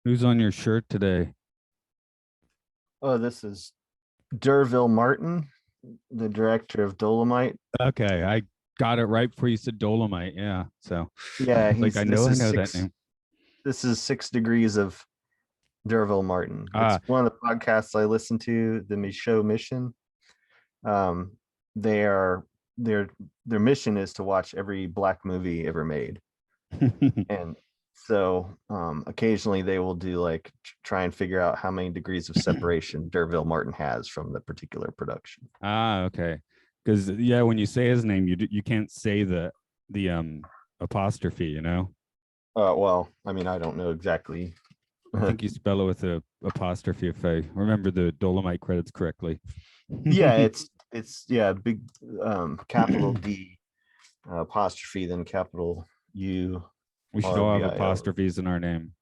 Who's on your shirt today? Oh, this is Derville Martin, the director of Dolomite. Okay, I got it right before you said Dolomite. Yeah, so Yeah, like he's I know that name. this is 6 degrees of Derville Martin. It's Ah, one of the podcasts I listen to, the Michaud Mission. Um, they are their their mission is to watch every black movie ever made. And so occasionally they will do like try and figure out how many degrees of separation Derville Martin has from the particular production. okay. Because yeah, when you say his name, you can't say the apostrophe. Well, I mean, I don't know exactly. I think you spell it with a apostrophe if I remember the Dolomite credits correctly. Yeah, We it's yeah, big capital D apostrophe, then capital U should R all V have I O. apostrophes in our name.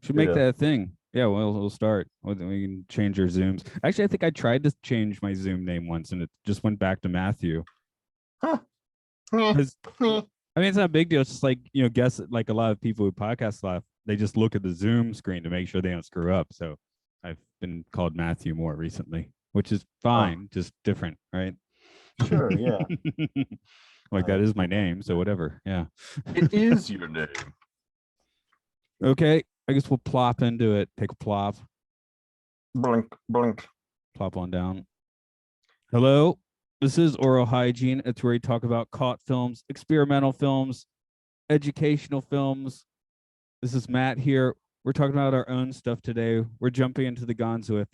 Should make Yeah. that a thing. Yeah, well, we'll start. We can change our Zooms. Actually, I think I tried to change my Zoom name once, and it just went back to Matthew. Huh. Meh, Because meh. I mean, it's not a big deal. It's just like guess like a lot of people who podcast laugh, they just look at the Zoom screen to make sure they don't screw up. So I've been called Matthew more recently, which is Oh, fine, just different, right? sure, yeah. Like that is my Well, name, so whatever. Yeah. it is your name. Okay, I guess we'll plop into it. Take a Blink, blink. plop on down. Hello, this is Aural Hygiene. It's where we talk about caught films, experimental films, educational films. This is Matt here. We're talking about our own stuff today. We're jumping into the Gonzoriffic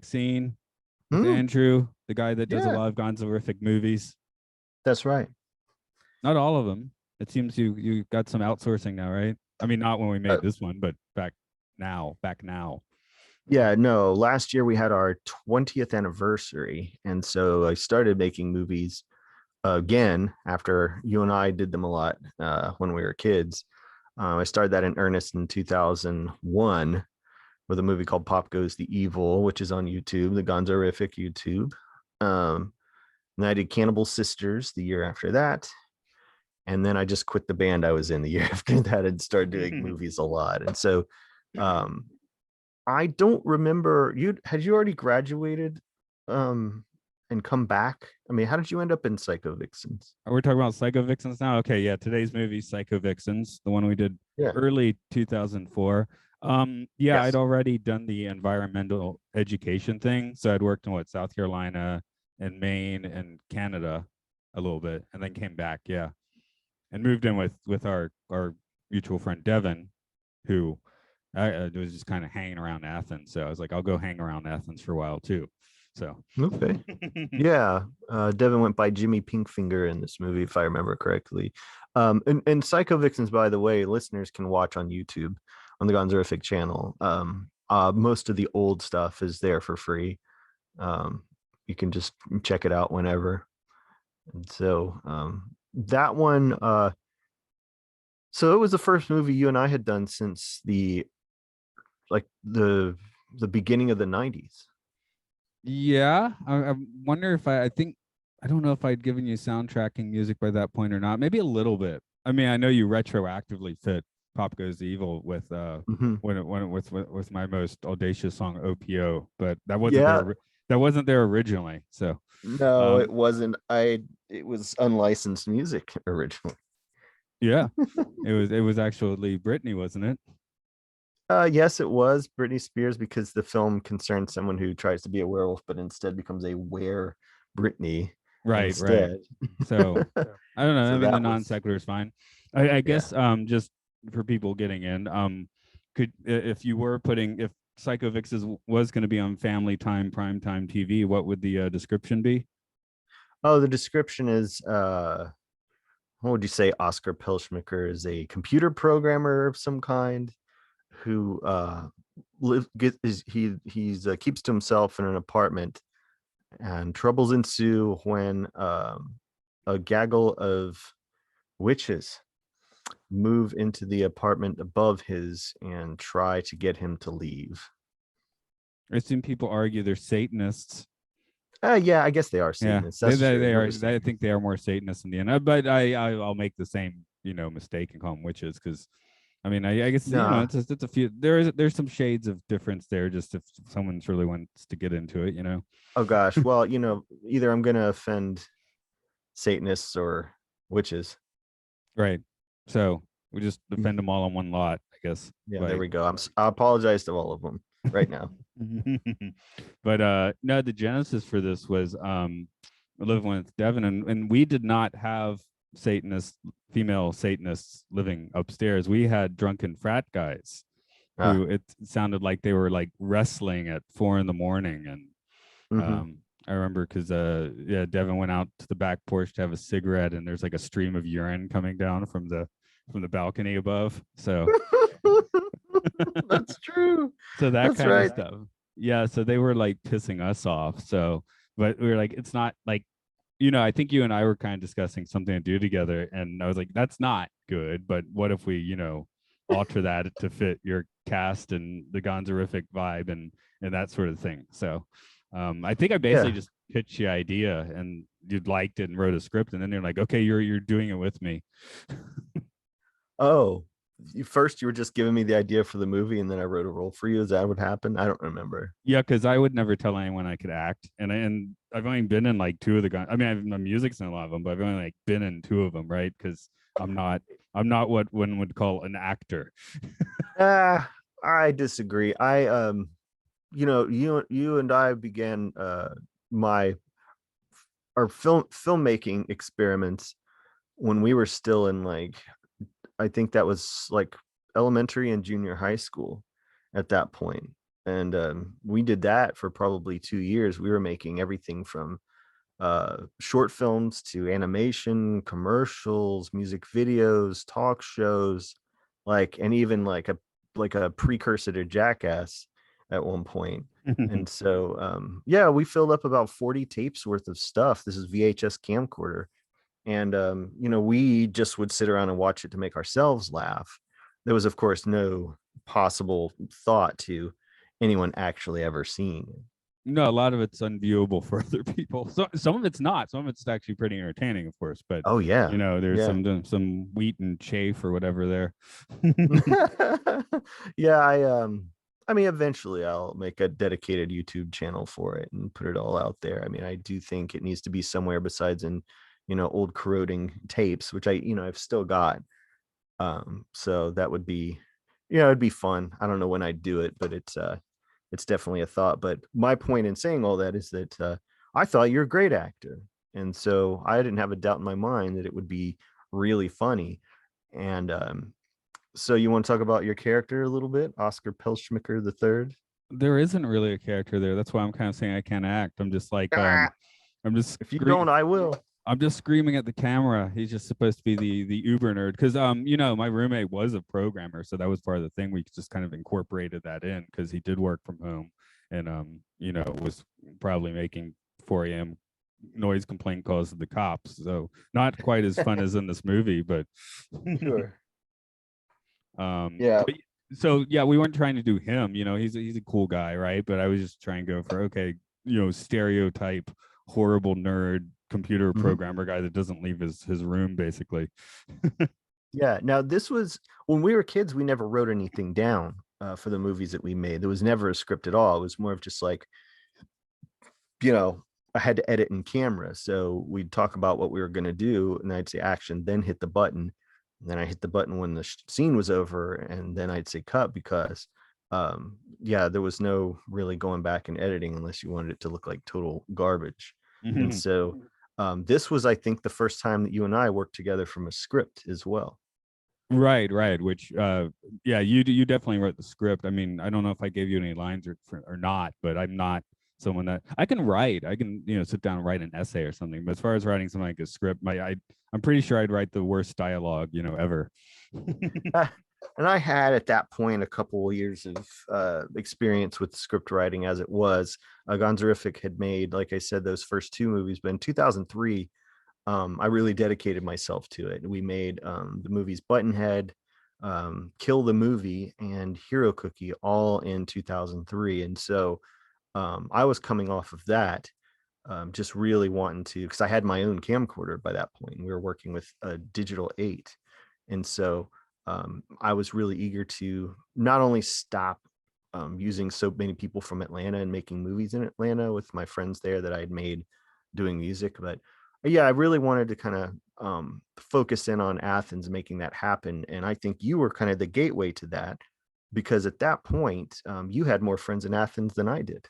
scene with Hmm, Andrew, the guy that does a yeah, lot of Gonzoriffic movies. that's right. Not all of them. It seems you got some outsourcing now, right? I mean, not when we Uh, made this one, but back now. yeah, no, last year we had our 20th anniversary. And so I started making movies again after you and I did them a lot when we were kids. I started that in earnest in 2001 with a movie called Pop Goes the Evil, which is on YouTube, the Gonzoriffic YouTube. And I did Cannibal Sisters the year after that. And then I just quit the band I was in the year after that and started doing movies a lot. And so um, I don't remember you had you already graduated and come back? I mean, how did you end up in PsychoVixens? We're talking about PsychoVixens now. Okay, yeah, today's movie PsychoVixens, the one we did Yeah. early 2004. Yeah, I'd Yes. already done the environmental education thing, so I'd worked in South Carolina and Maine and Canada a little bit, and then came back. Yeah, and moved in with our mutual friend Devin, who I was just kind of hanging around Athens. So I was like, I'll go hang around Athens for a while too. So Okay. Yeah. Devin went by Jimmy Pinkfinger in this movie, if I remember correctly. And PsychoVixens, by the way, listeners can watch on YouTube on the Gonzoriffic channel. Most of the old stuff is there for free. You can just check it out whenever. And so that one, so it was the first movie you and I had done since like the beginning of the 90s. yeah, I wonder if I think I don't know if I'd given you soundtracking music by that point or not. Maybe a little bit. I mean, I know you retroactively fit "Pop Goes the Evil" with Mhm. when it with my most audacious song "OPO," but that wasn't Yeah, there. That wasn't there originally. So, no, it um, wasn't. It was unlicensed music originally. yeah, it was actually Britney, wasn't it? Yes, it was Britney Spears because the film concerns someone who tries to be a werewolf, but instead becomes a were Britney Right. instead. So I don't know. I So mean, the that non was, sequitur is fine. I yeah. guess just for people getting in, could if you were putting if PsychoVixens was going to be on family time, prime time TV, what would the description be? Oh, the description is what would you say? Oscar Pilschmicker is a computer programmer of some kind who he's keeps to himself in an apartment, and troubles ensue when a gaggle of witches move into the apartment above his and try to get him to leave. I assume people argue they're Satanists. Yeah, I guess they are Yeah, Satanists. they That's they, true. they are. Most I think they are more Satanists in the end. But I'll make the same mistake and call them witches, because I mean, I guess Nah. it's a few. There's some shades of difference there. Just if someone's really wants to get into it. Oh gosh. Well, either I'm gonna offend Satanists or witches. Right. So we just defend them all on one lot, I guess. Yeah, there Like, we go. I apologize to all of them right now. but no, the genesis for this was living with Devin, and we did not have female Satanists living upstairs. We had drunken frat guys Ah, who it sounded like they were like wrestling at 4 a.m. and mhm. I remember because yeah, Devin went out to the back porch to have a cigarette, and there's like a stream of urine coming down from the balcony above. So That's true. so that That's kind of right. stuff. Yeah, so they were like pissing us off. So, but we were like, it's not like, I think you and I were kind of discussing something to do together, and I was like, that's not good. But what if we, alter that to fit your cast and the Gonzoriffic vibe and that sort of thing. So, I think I basically Yeah. just pitched the idea, and you liked it and wrote a script, and then you're like, okay, you're doing it with me. Oh, first you were just giving me the idea for the movie, and then I wrote a role for you. Is that what happened? I don't remember. Yeah, because I would never tell anyone I could act, and I've only been in like two of the. I mean, my music's in a lot of them, but I've only like been in two of them, right? Because I'm not what one would call an actor. I disagree. You and I began my our filmmaking experiments when we were still in, like, I think that was like elementary and junior high school at that point. And we did that for probably 2 years. We were making everything from short films to animation, commercials, music videos, talk shows, and even like a precursor to Jackass at one point. And so yeah, we filled up about 40 tapes worth of stuff. This is VHS camcorder. And we just would sit around and watch it to make ourselves laugh. There was, of course, no possible thought to anyone actually ever seeing it. No, a lot of it's unviewable for other people. So some of it's not. Some of it's actually pretty entertaining, of course. But Oh yeah. there's Yeah. some wheat and chaff or whatever there. Yeah, I mean, eventually I'll make a dedicated YouTube channel for it and put it all out there. I mean, I do think it needs to be somewhere besides in, old corroding tapes, which I've still got. So that would be, it'd be fun. I don't know when I'd do it, but it's definitely a thought. But my point in saying all that is that I thought you're a great actor. And so I didn't have a doubt in my mind that it would be really funny. And so you want to talk about your character a little bit, Oscar Pelschmicker the third? There isn't really a character there. That's why I'm kind of saying I can't act. I'm just like Ah, I'm just if you don't, I will. I'm just screaming at the camera. He's just supposed to be the Uber nerd, because my roommate was a programmer, so that was part of the thing. We just kind of incorporated that in because he did work from home, and was probably making 4 a.m. noise complaint calls to the cops. So not quite as fun as in this movie, but Sure. Yeah. but, so yeah, we weren't trying to do him. He's a cool guy, right? But I was just trying to go for, okay, stereotype horrible nerd computer Mhm. programmer guy that doesn't leave his room, basically. Yeah. Now, this was when we were kids, we never wrote anything down for the movies that we made. There was never a script at all. It was more of just like, I had to edit in camera. So we'd talk about what we were going to do, and I'd say action, then hit the button. And then I hit the button when the scene was over, and then I'd say cut because, yeah, there was no really going back and editing unless you wanted it to look like total garbage. And so this was, I think, the first time that you and I worked together from a script as well. Right, which yeah, you definitely wrote the script. I mean, I don't know if I gave you any lines or not, but I'm not someone that I can write. I can sit down and write an essay or something, but as far as writing something like a script, I'm pretty sure I'd write the worst dialogue ever. And I had at that point a couple of years of experience with script writing as it was. Gonzoriffic had made, like I said, those first two movies, but in 2003 I really dedicated myself to it. We made the movies Buttonhead, Kill the Movie, and Hero Cookie all in 2003. And so I was coming off of that, just really wanting to, because I had my own camcorder by that point. And we were working with a digital 8. And so I was really eager to not only stop using so many people from Atlanta and making movies in Atlanta with my friends there that I had made doing music, but yeah, I really wanted to kind of focus in on Athens, making that happen. And I think you were kind of the gateway to that, because at that point, you had more friends in Athens than I did.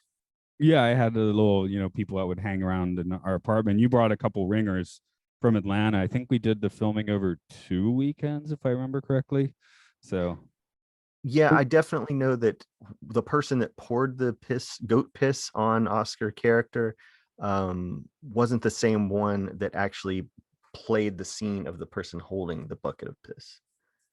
Yeah, I had a little, people that would hang around in our apartment. You brought a couple ringers from Atlanta. I think we did the filming over 2 weekends, if I remember correctly. So, Yeah, oh, I definitely know that the person that poured the goat piss on Oscar character wasn't the same one that actually played the scene of the person holding the bucket of piss.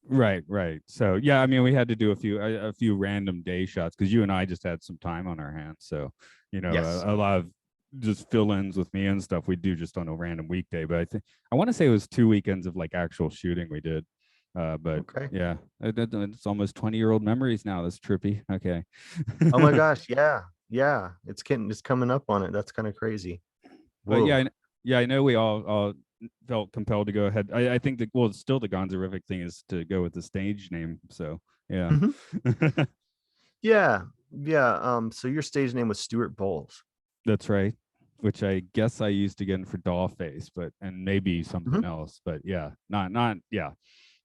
right, right. So, yeah, I mean, we had to do a few random day shots because you and I just had some time on our hands. So, Yes. a lot of just fill-ins with me and stuff we do just on a random weekday. But I want to say it was 2 weekends of like actual shooting we did. But Okay. yeah, it's almost 20-year-old memories now. That's trippy. Okay. Oh my gosh. Yeah. Yeah. It's coming up on it. That's kind of crazy. But yeah, Whoa. yeah, I know we all felt compelled to go ahead. I think that, well, still the Gonzoriffic thing is to go with the stage name. So yeah. Mhm. Yeah. Yeah. So your stage name was Stuart Bowles. That's right. Which I guess I used again for doll face, but and maybe something Mhm. else. But yeah, not yeah.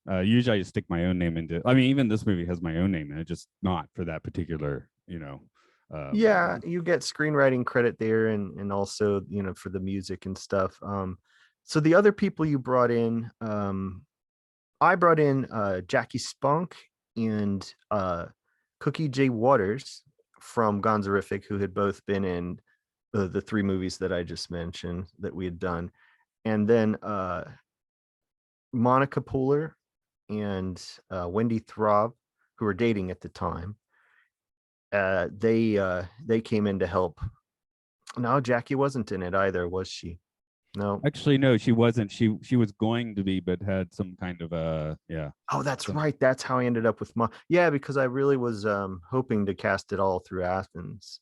Usually I just stick my own name into. I mean, even this movie has my own name in it, just not for that particular. Yeah, you get screenwriting credit there, and also, for the music and stuff. So the other people you brought in, I brought in Jackie Spunk and Cookie J. Waters from Gonzoriffic, who had both been in the three movies that I just mentioned that we had done. And then Monica Pooler and Wendy Throb, who were dating at the time. They came in to help. No, Jackie wasn't in it either, was she? No. Actually, no, she wasn't. She was going to be, but had some kind of yeah. Oh, that's Some right. That's how I ended up with yeah, because I really was hoping to cast it all through Athens.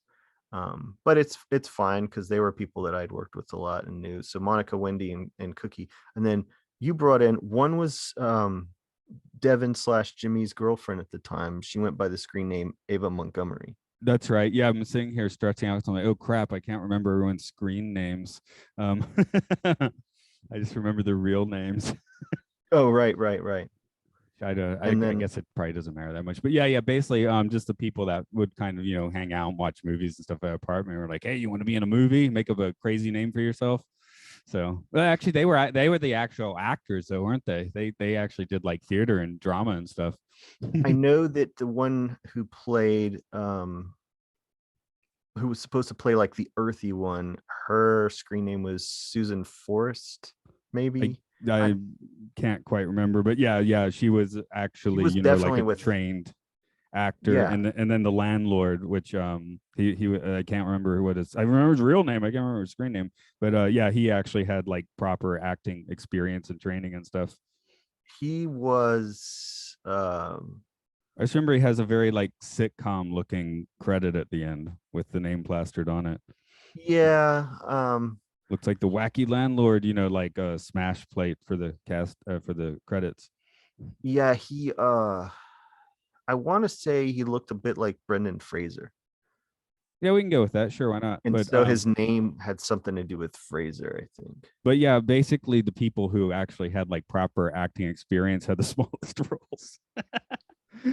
But it's fine because they were people that I'd worked with a lot and knew. So Monica, Wendy, and Cookie. And then you brought in one was Devin / Jimmy's girlfriend at the time. She went by the screen name Ava Montgomery. That's right. Yeah, I'm sitting here stretching out. I'm like, oh crap, I can't remember everyone's screen names. I just remember the real names. Oh, right, right, right. I And then guess it probably doesn't matter that much, but yeah, basically, just the people that would kind of hang out and watch movies and stuff at apartment were like, hey, you want to be in a movie? Make up a crazy name for yourself. So, well, actually, they were the actual actors, though, weren't they? They actually did like theater and drama and stuff. I know that the one who played who was supposed to play like the earthy one, her screen name was Susan Forrest, I maybe. I I can't quite remember, but yeah, she was She actually was like definitely a with, trained actor, yeah, and then the landlord, which he I can't remember what his I remember his real name, I can't remember his screen name, but yeah, he actually had like proper acting experience and training and stuff. he was I just remember he has a very like sitcom looking credit at the end with the name plastered on it. yeah, Looks like the wacky landlord, like a smash plate for the cast for the credits. yeah, he I want to say he looked a bit like Brendan Fraser. Yeah, we can go with that. Sure, why not? And so his name had something to do with Fraser, I think. But yeah, basically the people who actually had like proper acting experience had the smallest roles.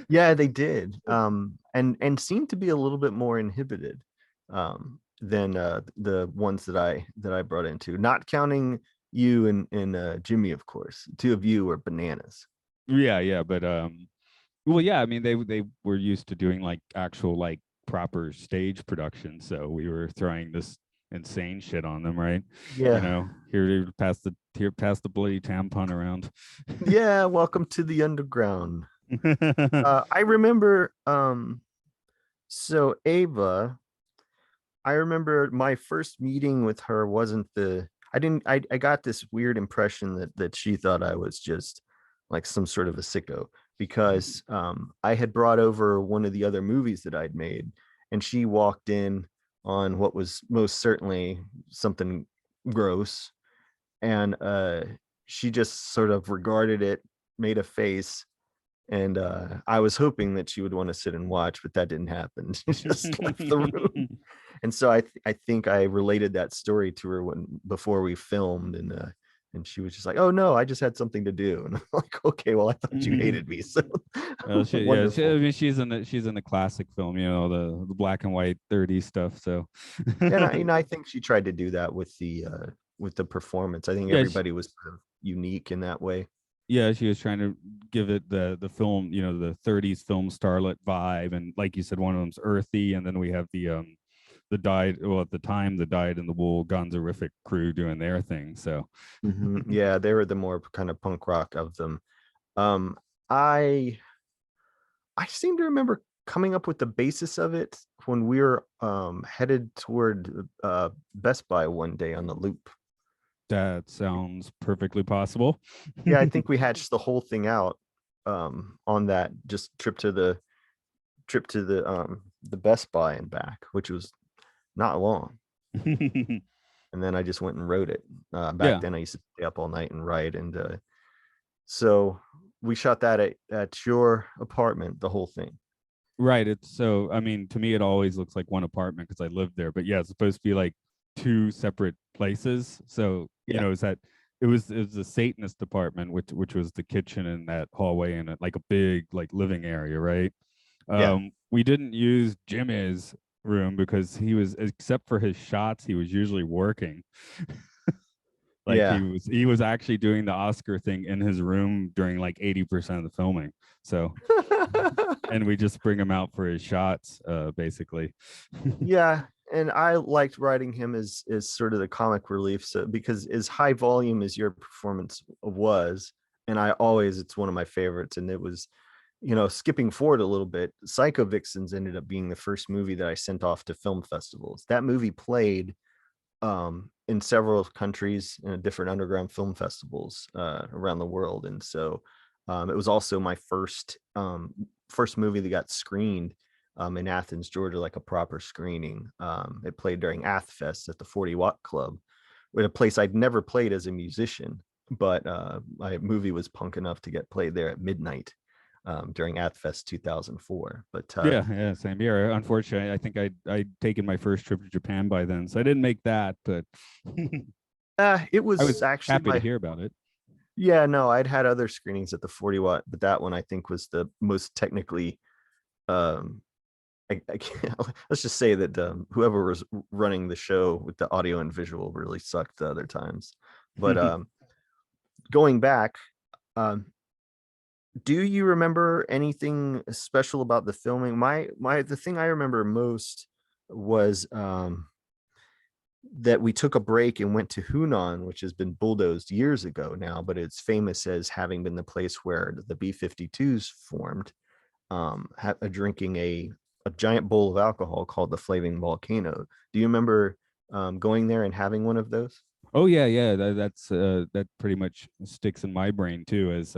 Yeah, they did. And seemed to be a little bit more inhibited than the ones that I brought into, not counting you and Jimmy, of course. The two of you were bananas. Yeah, but well, yeah, I mean they were used to doing like actual like proper stage production, so we were throwing this insane shit on them, right? Yeah. Here pass the bloody tampon around. Yeah, welcome to the underground. I remember so Ava, I remember my first meeting with her wasn't the I didn't I got this weird impression that she thought I was just like some sort of a sicko, because I had brought over one of the other movies that I'd made, and she walked in on what was most certainly something gross, and she just sort of regarded it made a face, and I was hoping that she would want to sit and watch, but that didn't happen. She just left the room. And so I think I related that story to her before we filmed, and she was just like, "Oh no, I just had something to do." And I'm like, "Okay, well, I thought you hated me." So I wonderful. mean, she's in the classic film, the black and white 30s stuff. So And I think she tried to do that with the performance. I think yeah, everybody was sort of unique in that way. yeah, she was trying to give it the film, the 30s film starlet vibe, and like you said, one of them's earthy, and then we have the dyed, well, at the time, the dyed in the wool Gonzoriffic crew doing their thing. So Yeah, they were the more kind of punk rock of them. Um, I I seem to remember coming up with the basis of it when we were headed toward Best Buy one day on the loop. that sounds perfectly possible. Yeah, I think we hatched the whole thing out on that just trip to the Best Buy and back, which was not long. And then I just went and wrote it. Back Yeah, then I used to stay up all night and write, and so we shot that at your apartment, the whole thing. right. It's so, I mean, to me, it always looks like one apartment because I lived there. But yeah, it's supposed to be like two separate places. So, Yeah, is that it was the Satanist apartment, which was the kitchen and that hallway and like a big like living area, right? yeah. We didn't use Jimmy's room because he was, except for his shots, he was usually working. Like he Yeah. was he was actually doing the Oscar thing in his room during like 80% of the filming. So, and we just bring him out for his shots, basically. Yeah, and I liked writing him as sort of the comic relief, so because as high volume as your performance was, and it's one of my favorites, and it was, skipping forward a little bit, PsychoVixens ended up being the first movie that I sent off to film festivals. That movie played in several countries in different underground film festivals around the world, and so it was also my first movie that got screened in Athens, Georgia, like a proper screening. It played during Athfest at the 40 Watt Club, with a place I'd never played as a musician, but my movie was punk enough to get played there at midnight during Athfest 2004. But Yeah, same here. Unfortunately, I think I'd taken my first trip to Japan by then, so I didn't make that, but it I was was actually happy to my hear about it. yeah, no, I'd had other screenings at the 40 Watt, but that one I think was the most technically um I can't, let's just say that whoever was running the show with the audio and visual really sucked the other times. But going back, um, do you remember anything special about the filming? The thing I remember most was that we took a break and went to Hunan, which has been bulldozed years ago now, but it's famous as having been the place where the B-52s formed, drinking a giant bowl of alcohol called the Flaming Volcano. Do you remember going there and having one of those? Oh yeah, yeah. That pretty much sticks in my brain too as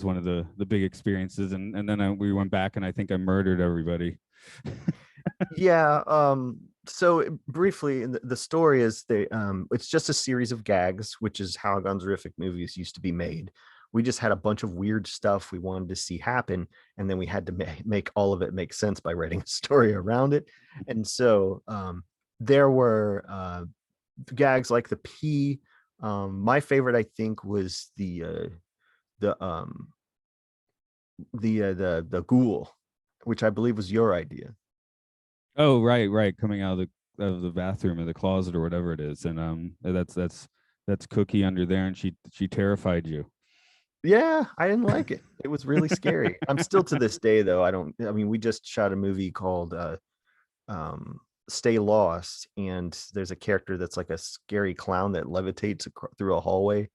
one of the big experiences, and then we went back and I think I murdered everybody. Yeah. Briefly, the story is it's just a series of gags, which is how Gonzoriffic movies used to be made. We just had a bunch of weird stuff we wanted to see happen, and then we had to make all of it make sense by writing a story around it. And so there were gags like the pee. My favorite, I think, was the the ghoul, which I believe was your idea. Oh, right, right. Coming out of the bathroom or the closet or whatever it is, and that's Cookie under there, and she terrified you. Yeah, I didn't like it. It was really scary. I'm still to this day though. I mean, we just shot a movie called Stay Lost, and there's a character that's like a scary clown that levitates through a hallway.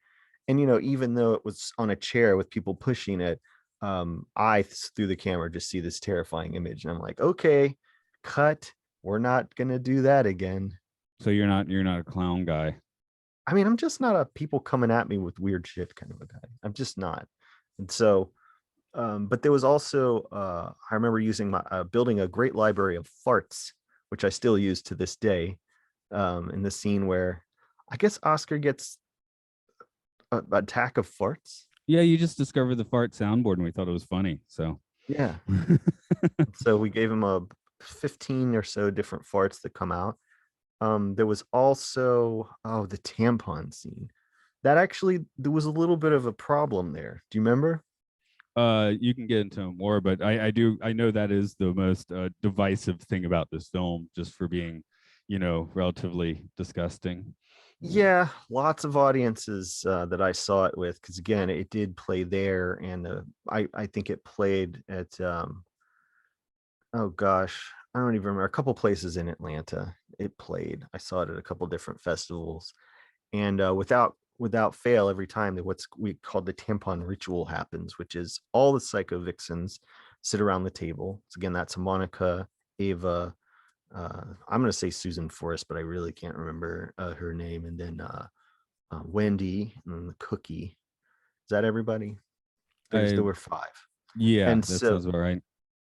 And even though it was on a chair with people pushing it, through the camera just see this terrifying image, and I'm like, okay, cut. We're not gonna do that again. So you're not a clown guy. I mean, I'm just not a people coming at me with weird shit kind of a guy. I'm just not. And so but there was also I remember using my building a great library of farts, which I still use to this day, in the scene where I guess Oscar gets an attack of farts. Yeah, you just discovered the fart soundboard and we thought it was funny. So Yeah. So we gave him a 15 or so different farts that come out. There was also the tampon scene. That actually there was a little bit of a problem there. Do you remember? you can get into more, but I know that is the most divisive thing about this film, just for being, relatively disgusting. Yeah, lots of audiences that I saw it with, because again, it did play there, and I think it played at oh gosh, I don't even remember, a couple places in Atlanta. It played. I saw it at a couple different festivals, and without fail, every time that what's we called the tampon ritual happens, which is all the psychovixens sit around the table. So again, that's Monica, Ava, I'm going to say Susan Forrest, but I really can't remember her name, and then Wendy and the cookie. Is that everybody? There I were five. Yeah, And that so sounds about right.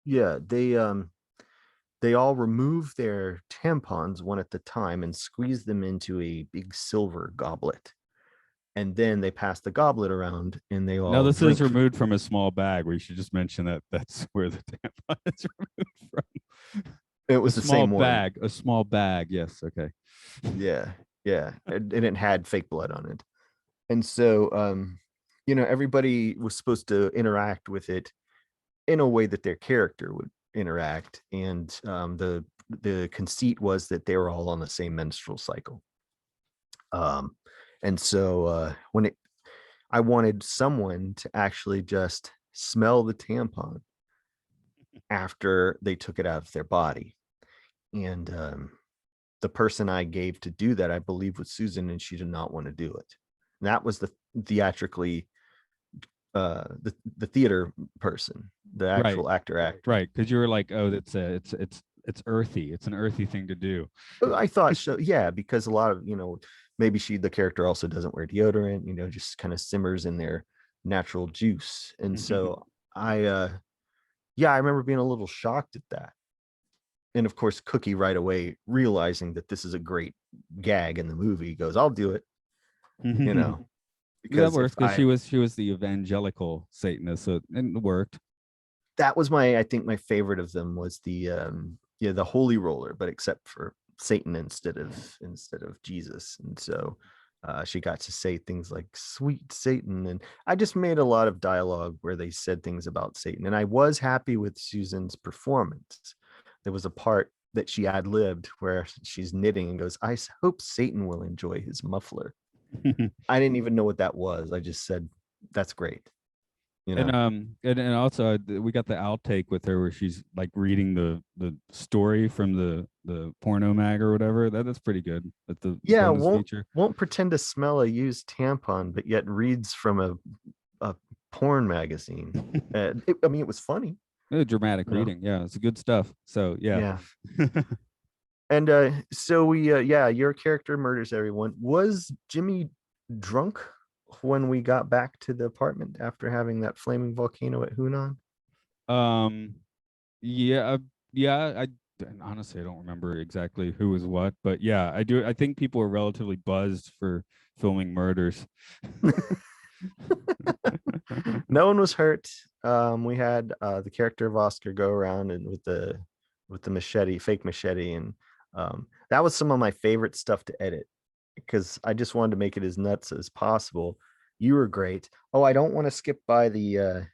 yeah, they all remove their tampons one at a time and squeeze them into a big silver goblet. And then they pass the goblet around and they Now all this is drink. removed from a small bag. We should just mention that that's where the tampon is removed from. It A was the small same one. bag. A small bag. Yes. Okay. Yeah. Yeah. And it had fake blood on it. And so everybody was supposed to interact with it in a way that their character would interact. And the conceit was that they were all on the same menstrual cycle. And so when it I wanted someone to actually just smell the tampon after they took it out of their body. And the person I gave to do that, I believe, was Susan, and she did not want to do it. And that was the theatrically the theater person, the Right. actual actor. Right. Because you were like, oh, it's earthy. It's an earthy thing to do. I thought so, yeah, because a lot of maybe the character also doesn't wear deodorant, just kind of simmers in their natural juice. And so I remember being a little shocked at that. And of course, Cookie right away realizing that this is a great gag in the movie goes, I'll do it, you know, That because if works because she was the evangelical Satanist, so and it worked. that was I think my favorite of them was the holy roller, but except for Satan instead of Jesus. And so she got to say things like sweet Satan. And I just made a lot of dialogue where they said things about Satan. And I was happy with Susan's performance. There was a part that she ad-libbed where she's knitting and goes, I hope Satan will enjoy his muffler. I didn't even know what that was. I just said, that's great. And also we got the outtake with her where she's like reading the story from the porno mag or whatever. That's pretty good. That's the Yeah, bonus feature. won't pretend to smell a used tampon, but yet reads from a porn magazine. I mean, it was funny. Dramatic You know? reading. Yeah, it's good stuff. So yeah. Yeah. And so your character murders everyone. Was Jimmy drunk when we got back to the apartment after having that flaming volcano at Hunan? um yeah, yeah, honestly I don't remember exactly who was what, but yeah, I think people are relatively buzzed for filming murders. No one was hurt. We had the character of Oscar go around and with the machete, fake machete, and that was some of my favorite stuff to edit because I just wanted to make it as nuts as possible. You were great. Oh, I don't want to skip by the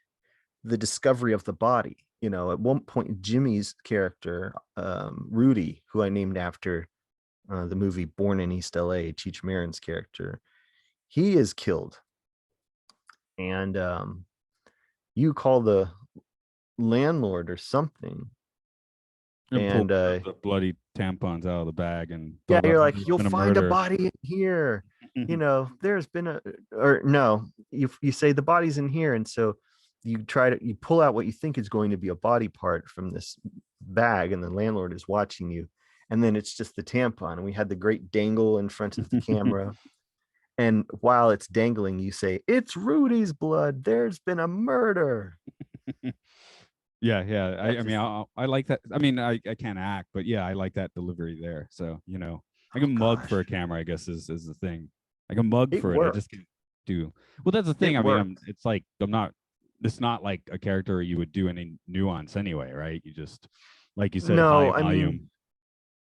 discovery of the body. At one point, Jimmy's character, Rudy, who I named after the movie Born in East LA, Cheech Marin's character, he is killed. And you call the landlord or something. And pull And the bloody tampons out of the bag and yeah, talk about you're how like, there's you'll been a find a murder. body in here. There's been or no, you say the body's in here. And so you pull out what you think is going to be a body part from this bag, and the landlord is watching you. And then it's just the tampon. And we had the great dangle in front of the camera. And while it's dangling, you say, it's Rudy's blood. There's been a murder. Yeah. I mean, Just, I like that. I mean, I can't act, but yeah, I like that delivery there. So, I oh can mug for a gosh, camera, I guess is the thing. I can mug it for it. I just worked. can't do. Well, that's the thing. It I mean, worked. it's like I'm not. It's not like a character you would do any nuance anyway, right? You just, like you said, high No, I volume.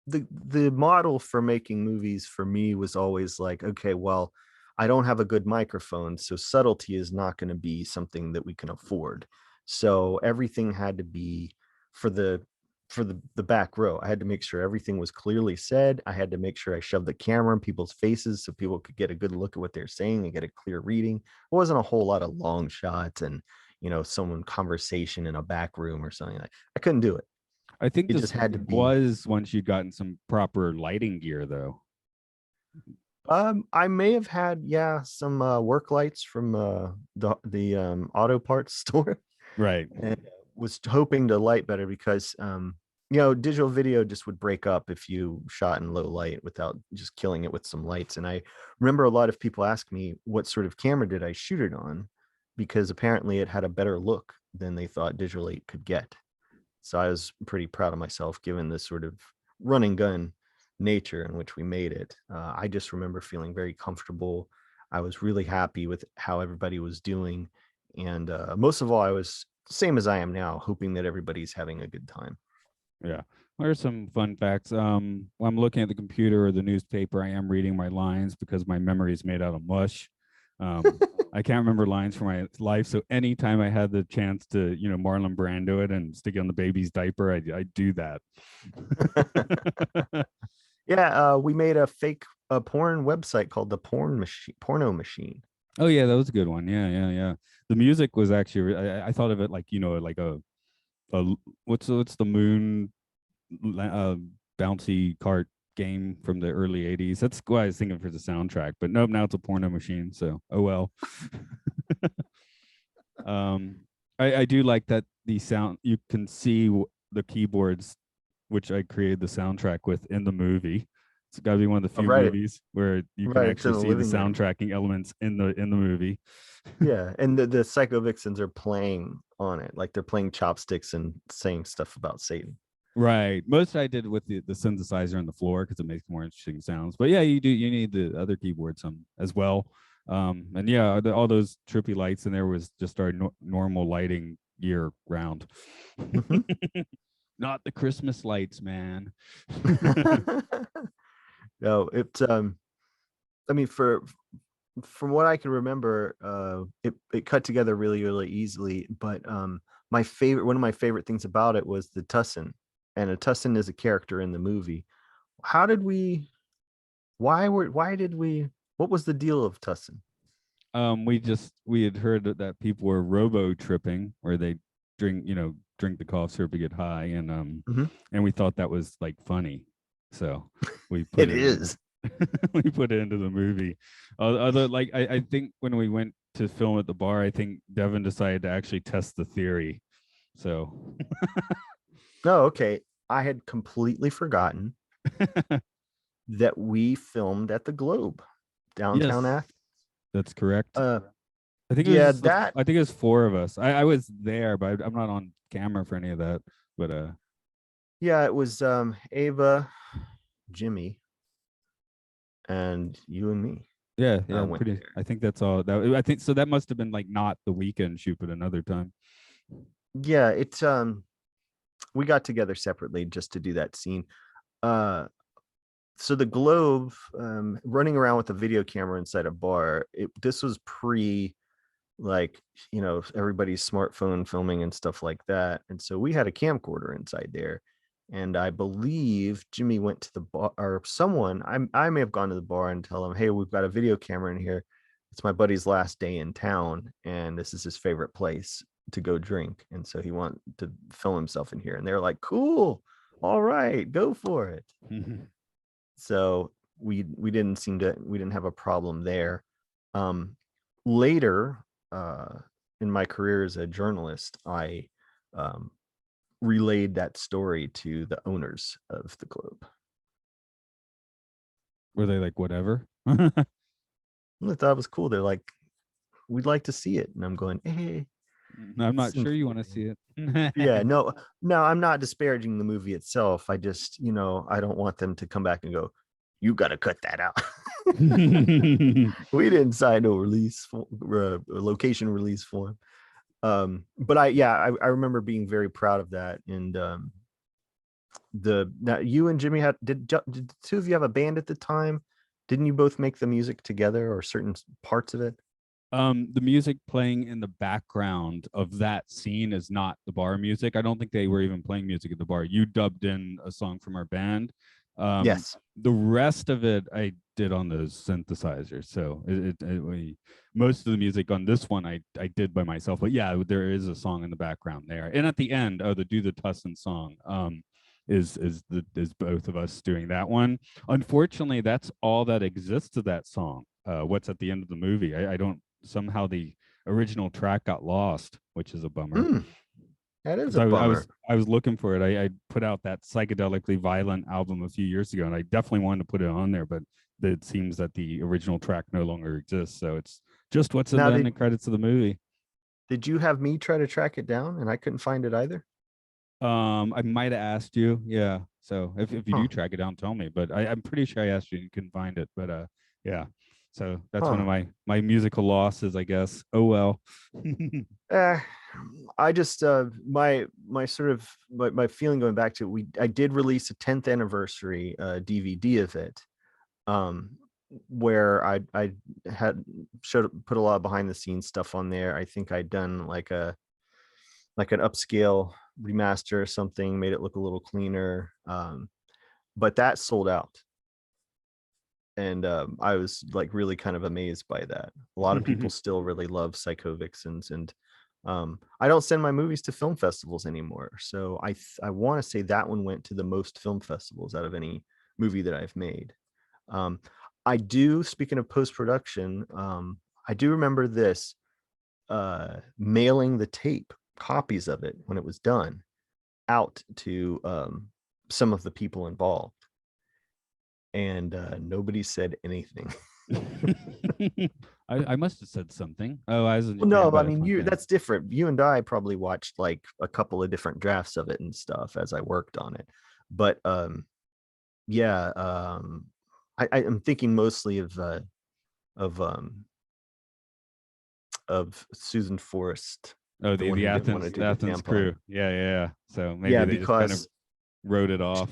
mean, the model for making movies for me was always like, okay, well, I don't have a good microphone, so subtlety is not going to be something that we can afford. So everything had to be for the back row. I had to make sure everything was clearly said. I had to make sure I shoved the camera in people's faces so people could get a good look at what they're saying and get a clear reading. It wasn't a whole lot of long shots and someone conversation in a back room or something. I couldn't do it. I think It this just had to be. was once you'd gotten some proper lighting gear, though. I may have had, yeah, some work lights from the auto parts store, Right. and was hoping to light better because digital video just would break up if you shot in low light without just killing it with some lights. And I remember a lot of people ask me what sort of camera did I shoot it on, because apparently it had a better look than they thought Digital 8 could get. So I was pretty proud of myself given this sort of run and gun nature in which we made it. I just remember feeling very comfortable. I was really happy with how everybody was doing. And most of all, I was same as I am now, hoping that everybody's having a good time. Yeah. There's some fun facts. When I'm looking at the computer or the newspaper, I am reading my lines because my memory is made out of mush. I can't remember lines for my life. So anytime I had the chance to, Marlon Brando it and stick it on the baby's diaper, I do that. Yeah, we made a fake porn website called the Porno Machine. Oh yeah, that was a good one. Yeah. The music was actually, I thought of it like, like a what's the moon bouncy cart game from the early 80s. That's what I was thinking for the soundtrack, but nope, now it's a porno machine, so oh well. I do like that the sound, you can see the keyboards which I created the soundtrack with in the movie. It's got to be one of the few Right, movies where you can right. It's in actually the see the living room. soundtracking elements in the movie. Yeah, and the PsychoVixens are playing on it, like they're playing chopsticks and saying stuff about Satan. Right. Most I did with the synthesizer on the floor because it makes more interesting sounds. But yeah, you need the other keyboards as well. And yeah, all those trippy lights in there was just our normal lighting year round. Mm-hmm. Not the Christmas lights, man. No, it's I mean, from what I can remember, it cut together really, really easily. But one of my favorite things about it was the Tussin, and a Tussin is a character in the movie. How did we? Why did we? What was the deal of Tussin? We had heard that people were robo tripping, where they drink the cough syrup to get high, Mm-hmm. and we thought that was like funny, so we put It it in. is. We put it into the movie. Although, like, I think when we went to film at the bar, I think Devin decided to actually test the theory. So, No, okay. I had completely forgotten that we filmed at the Globe, downtown yes, Athens. that's correct. Uh, I think it was yeah, just that I think it was four of us. I was there, but I'm not on camera for any of that. But yeah, it was Ava, Jimmy, and you and me yeah, went pretty. there. I think that's all. I think so. That must have been like not the weekend shoot, but another time. Yeah, it's we got together separately just to do that scene. Uh, so the Globe, running around with a video camera inside a bar. This was pre, like, everybody's smartphone filming and stuff like that, and so we had a camcorder inside there. And I believe Jimmy went to the bar, or someone, I may have gone to the bar and tell him, hey, we've got a video camera in here. It's my buddy's last day in town, and this is his favorite place to go drink. And so he wanted to film himself in here. And they're like, cool, all right, go for it. So we didn't have a problem there. Later, in my career as a journalist, I relayed that story to the owners of the Globe. Were they like whatever? I thought it was cool. They're like, we'd like to see it. And I'm going, hey, I'm not sure you want to see it. yeah, no, I'm not disparaging the movie itself. I just, I don't want them to come back and go, you got to cut that out. We didn't sign no location release form. But I remember being very proud of that. And you and Jimmy did the two of you have a band at the time? Didn't you both make the music together or certain parts of it? The music playing in the background of that scene is not the bar music. I don't think they were even playing music at the bar. You dubbed in a song from our band. Yes. The rest of it I did on those synthesizers. So most of the music on this one I did by myself. But yeah, there is a song in the background there. And at the end, the Do the Tussin song is both of us doing that one. Unfortunately, that's all that exists of that song. What's at the end of the movie. I don't, somehow the original track got lost, which is a bummer. That is a bummer. I was looking for it. I put out that psychedelically violent album a few years ago, and I definitely wanted to put it on there, but it seems that the original track no longer exists. So it's just what's in the ending credits of the movie. Did you have me try to track it down and I couldn't find it either? I might have asked you. Yeah. So if you do track it down, tell me. But I'm pretty sure I asked you and you couldn't find it. But yeah. So that's one of my musical losses, I guess. Oh well. I just my sort of my feeling going back to it, I did release a 10th anniversary DVD of it, where I had put a lot of behind the scenes stuff on there. I think I'd done like an upscale remaster or something, made it look a little cleaner, but that sold out. And I was like really kind of amazed by that. A lot of people still really love PsychoVixens, and I don't send my movies to film festivals anymore. So I want to say that one went to the most film festivals out of any movie that I've made. I do, speaking of post-production, I do remember this, mailing the tape, copies of it when it was done, out to some of the people involved. And nobody said anything. I must have said something. Oh, I wasn't. No, I mean, that's different. You and I probably watched like a couple of different drafts of it and stuff as I worked on it. But yeah, I'm thinking mostly of Susan Forrest. Oh, the Athens crew. Yeah. So maybe they just kind of wrote it off.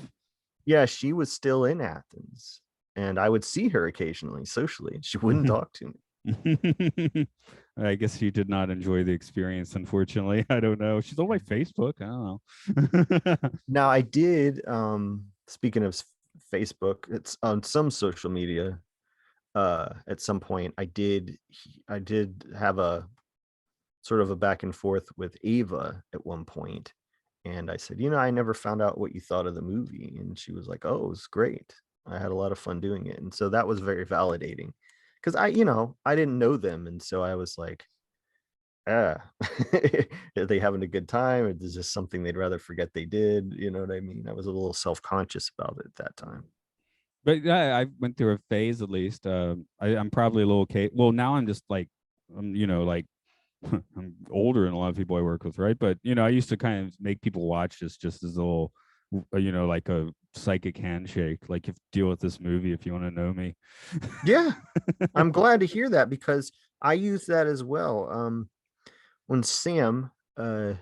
Yeah, she was still in Athens, and I would see her occasionally socially. She wouldn't talk to me. I guess she did not enjoy the experience, unfortunately. I don't know. She's on my Facebook. I don't know. Now I did, speaking of Facebook, it's on some social media. At some point I did have a sort of a back and forth with Ava at one point. And I said, I never found out what you thought of the movie. And she was like, oh, it was great. I had a lot of fun doing it. And so that was very validating, because I didn't know them. And so I was like, are they having a good time? Or is this something they'd rather forget they did? You know what I mean? I was a little self-conscious about it at that time. But yeah, I went through a phase at least. I'm probably a little well, now I'm just like, like I'm older than a lot of people I work with, right? But I used to kind of make people watch this just as a little, like a psychic handshake, like, if deal with this movie if you want to know me. Yeah, I'm glad to hear that, because I use that as well. When Sam and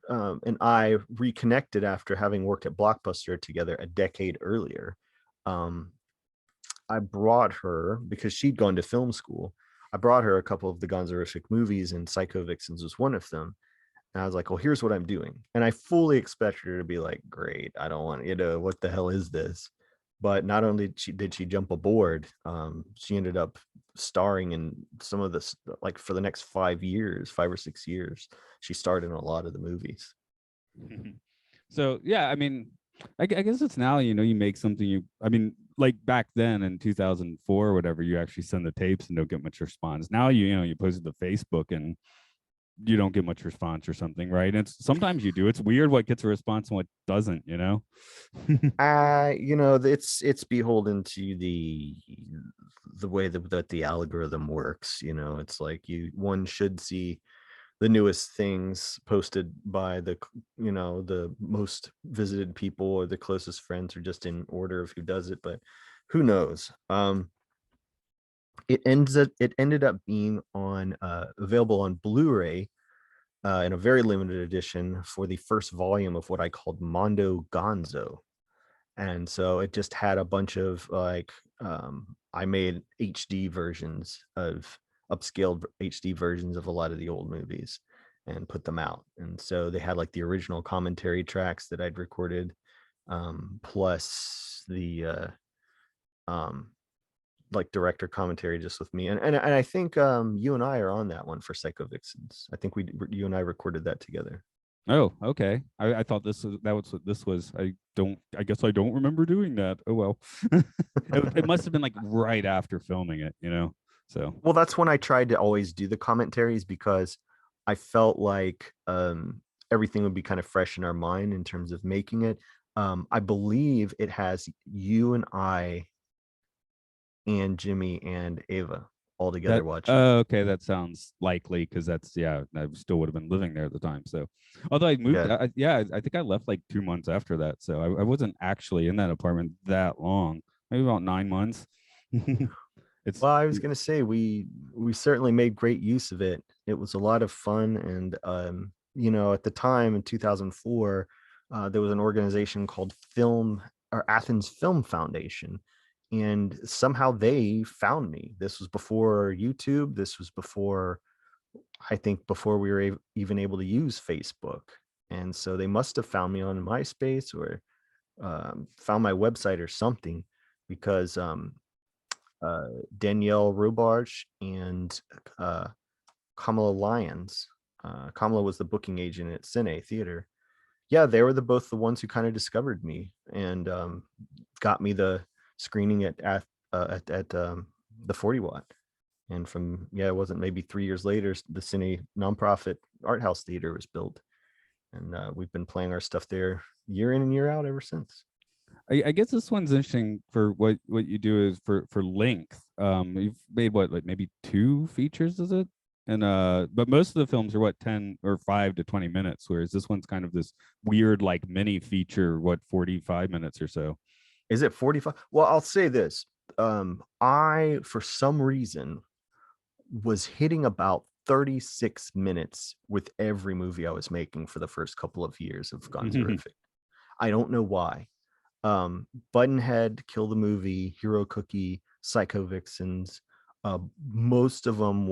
I reconnected after having worked at Blockbuster together a decade earlier, I brought her, because she'd gone to film school, I brought her a couple of the Gonzoriffic movies, and PsychoVixens was one of them. And I was like, well, here's what I'm doing. And I fully expected her to be like, great, I don't want, what the hell is this? But not only did she jump aboard, she ended up starring in some of this, like for the next 5 or 6 years, she starred in a lot of the movies. So, yeah, I mean, I guess it's now, you make something like back then in 2004 or whatever, you actually send the tapes and don't get much response. Now, you post it to Facebook and you don't get much response or something, right? And sometimes you do. It's weird what gets a response and what doesn't, it's beholden to the way that the algorithm works. It's like one should see the newest things posted by the most visited people or the closest friends, or just in order of who does it. But Who knows? It ended up being on available on Blu-ray in a very limited edition for the first volume of what I called Mondo Gonzo. And so it just had a bunch of like I made HD versions of upscaled HD versions of a lot of the old movies and put them out. And so they had like the original commentary tracks that I'd recorded, plus the um like director commentary just with me. And I think you and I are on that one for PsychoVixens. I think you and I recorded that together. Oh, okay. I thought that was what this was. I guess I don't remember doing that. Oh well. It must have been like right after filming it, you know. So Well, that's when I tried to always do the commentaries because I felt like everything would be kind of fresh in our mind in terms of making it. I believe it has you and I and Jimmy and Ava all together that watching it. okay, that sounds likely because that's yeah, I still would have been living there at the time. So although I moved, Yeah. yeah, I think I left like 2 months after that. So I wasn't actually in that apartment that long, maybe about 9 months. It's Well, I was gonna say we certainly made great use of it. It was a lot of fun, and at the time in 2004, there was an organization called Film or Athens Film Foundation, and somehow they found me. This was before YouTube. This was before I think before we were even able to use Facebook, and so they must have found me on MySpace or found my website or something because Danielle Robarge and Kamala Lyons. Kamala was the booking agent at Cine Theater. Yeah, they were both the ones who kind of discovered me and got me the screening at the 40 Watt. And from it wasn't maybe 3 years later, the Cine nonprofit art house theater was built, and we've been playing our stuff there year in and year out ever since. I guess this one's interesting for what you do is for length. You've made what, like maybe 2 features, is it? And but most of the films are what, 10 or 5 to 20 minutes, whereas this one's kind of this weird like mini feature, what, 45 minutes or so. Is it 45? Well, I'll say this. I, for some reason, was hitting about 36 minutes with every movie I was making for the first couple of years of Gonzoriffic. I don't know why. Buttonhead, Kill the Movie, Hero Cookie, PsychoVixens, most of them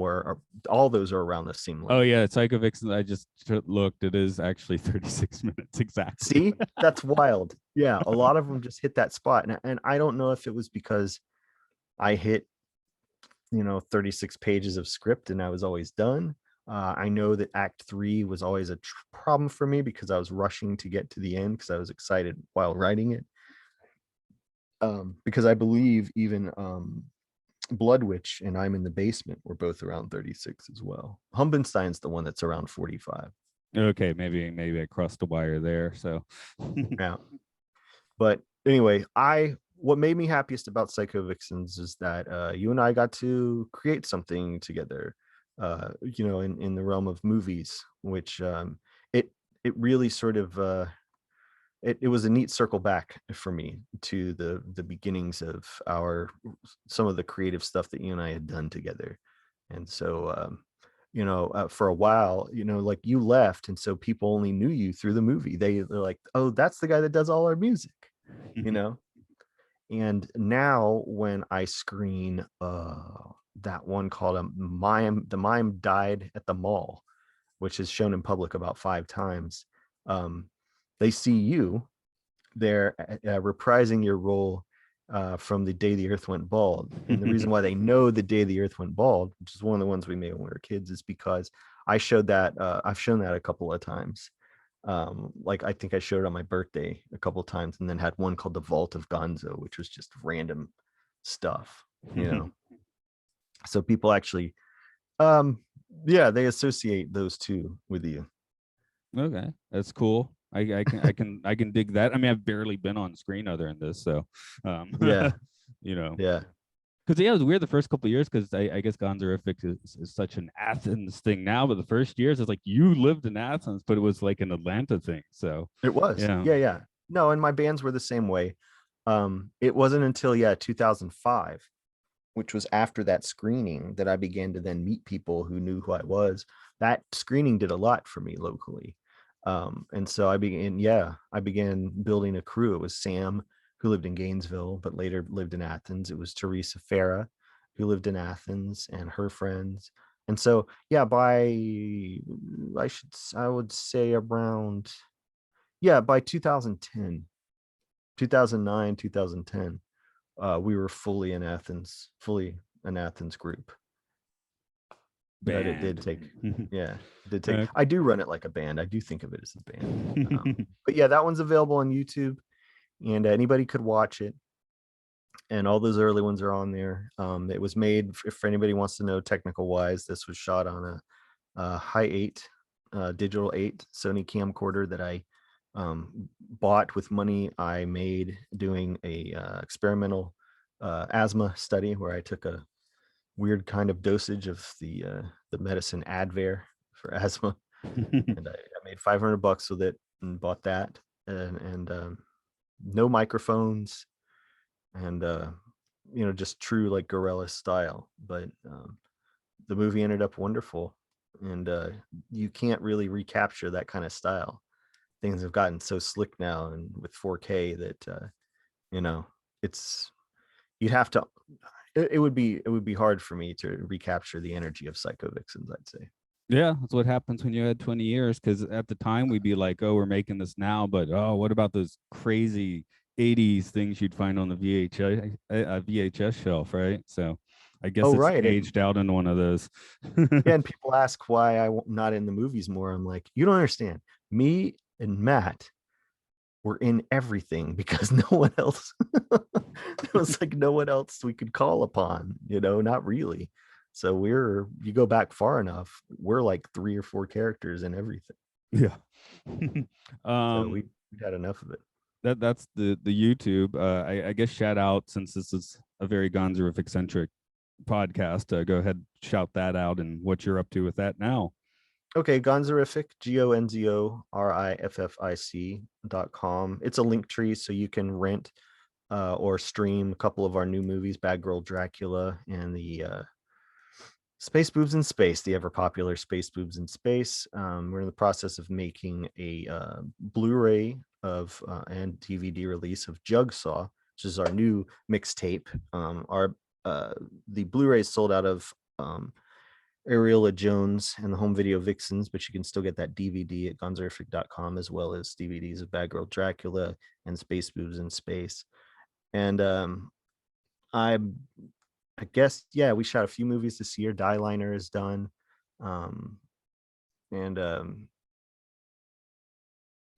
all those are around the same Oh length. yeah, PsychoVixens. I just looked. It is actually 36 minutes exactly. See, that's wild. Yeah, a lot of them just hit that spot, and I don't know if it was because I hit 36 pages of script and I was always done. I know that Act 3 was always a problem for me because I was rushing to get to the end because I was excited while writing it. Because I believe even Blood Witch and I'm in the Basement were both around 36 as well. Humbenstein's the one that's around 45. Okay, maybe I crossed the wire there. So Yeah. But anyway, what made me happiest about PsychoVixens is that you and I got to create something together, in the realm of movies, which it really sort of it was a neat circle back for me to the beginnings of some of the creative stuff that you and I had done together. And so for a while, like you left, and so people only knew you through the movie. They're like, oh, that's the guy that does all our music, you know. And now when I screen that one called the mime died at the mall, which is shown in public about 5 times, they see you there reprising your role from The Day the Earth Went Bald. And the reason why they know The Day the Earth Went Bald, which is one of the ones we made when we were kids, is because I've shown that a couple of times. Like I think I showed it on my birthday a couple of times, and then had one called The Vault of Gonzo, which was just random stuff, So people actually they associate those two with you. Okay, that's cool. I can dig that. I mean, I've barely been on screen other than this, so Yeah. because yeah, it was weird the first couple of years because I guess Gonzoriffic is such an Athens thing now, but the first years it's like you lived in Athens, but it was like an Atlanta thing. So It was. yeah. Yeah. No, and my bands were the same way. It wasn't until 2005, which was after that screening, that I began to then meet people who knew who I was. That screening did a lot for me locally. And so I began building a crew. It was Sam, who lived in Gainesville, but later lived in Athens. It was Teresa Farah, who lived in Athens, and her friends. And so, I would say around, by 2010, 2009, 2010, we were fully an Athens group. But it did take, it did take. I do run it like a band. I do think of it as a band. But that one's available on YouTube, and anybody could watch it. And all those early ones are on there. It was made, if anybody wants to know technical wise, this was shot on a high 8, digital 8 Sony camcorder that I bought with money I made doing a experimental asthma study, where I took a weird kind of dosage of the medicine Advair for asthma, and I made $500 with it and bought that, and no microphones, and just true like guerrilla style. But the movie ended up wonderful, and you can't really recapture that kind of style. Things have gotten so slick now, and with 4K that it's, you'd have to, it would be hard for me to recapture the energy of PsychoVixens, I'd say. Yeah, that's what happens when you had 20 years, because at the time we'd be like, oh, we're making this now, but oh, what about those crazy 80s things you'd find on the VHS shelf, right? So I guess it's aged out into one of those. And people ask why I'm not in the movies more. I'm like, you don't understand. Me and Matt were in everything because no one else, it was like no one else we could call upon, not really. So you go back far enough, we're like 3 or 4 characters in everything. Yeah. So we had enough of it. That's the YouTube. I guess shout out, since this is a very Gonzoriffic centric podcast, go ahead, shout that out and what you're up to with that now. Okay, Gonzoriffic, GONZORIFFIC.com. It's a link tree, so you can rent or stream a couple of our new movies, Bad Girl Dracula and the Space Boobs in Space, the ever popular Space Boobs in Space. We're in the process of making a Blu-ray of and DVD release of Jugsaw, which is our new mixtape. The Blu-ray is sold out of Areola Jones and the Home Video Vixens, but you can still get that DVD at gonzoriffic.com, as well as DVDs of Bad Girl Dracula and Space Boobs in Space. And I guess, we shot a few movies this year. Die Liner is done. And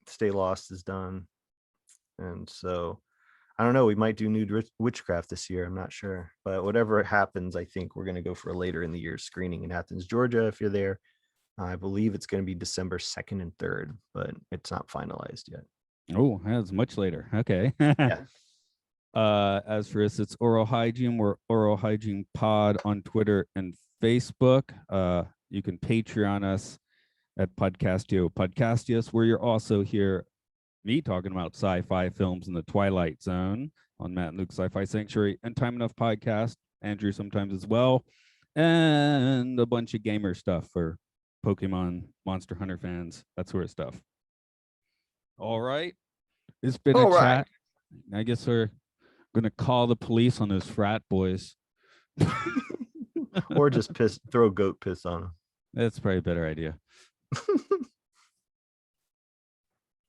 Stay Lost is done. And so I don't know, we might do Nude Witchcraft this year. I'm not sure, but whatever happens, I think we're going to go for a later in the year screening in Athens, Georgia. If you're there, I believe it's going to be December 2nd and 3rd, but it's not finalized yet. Oh, that's much later. Okay. Yeah. As for us, it's Aural Hygiene. We're Aural Hygiene Pod on Twitter and Facebook. You can Patreon us at Podcastius, where you're also here, me talking about sci-fi films in the Twilight Zone on Matt and Luke's Sci-Fi Sanctuary and Time Enough Podcast, Andrew sometimes as well, and a bunch of gamer stuff for Pokemon, Monster Hunter fans, that sort of stuff. All right. It's been a chat. I guess we're going to call the police on those frat boys. Or just throw goat piss on them. That's probably a better idea.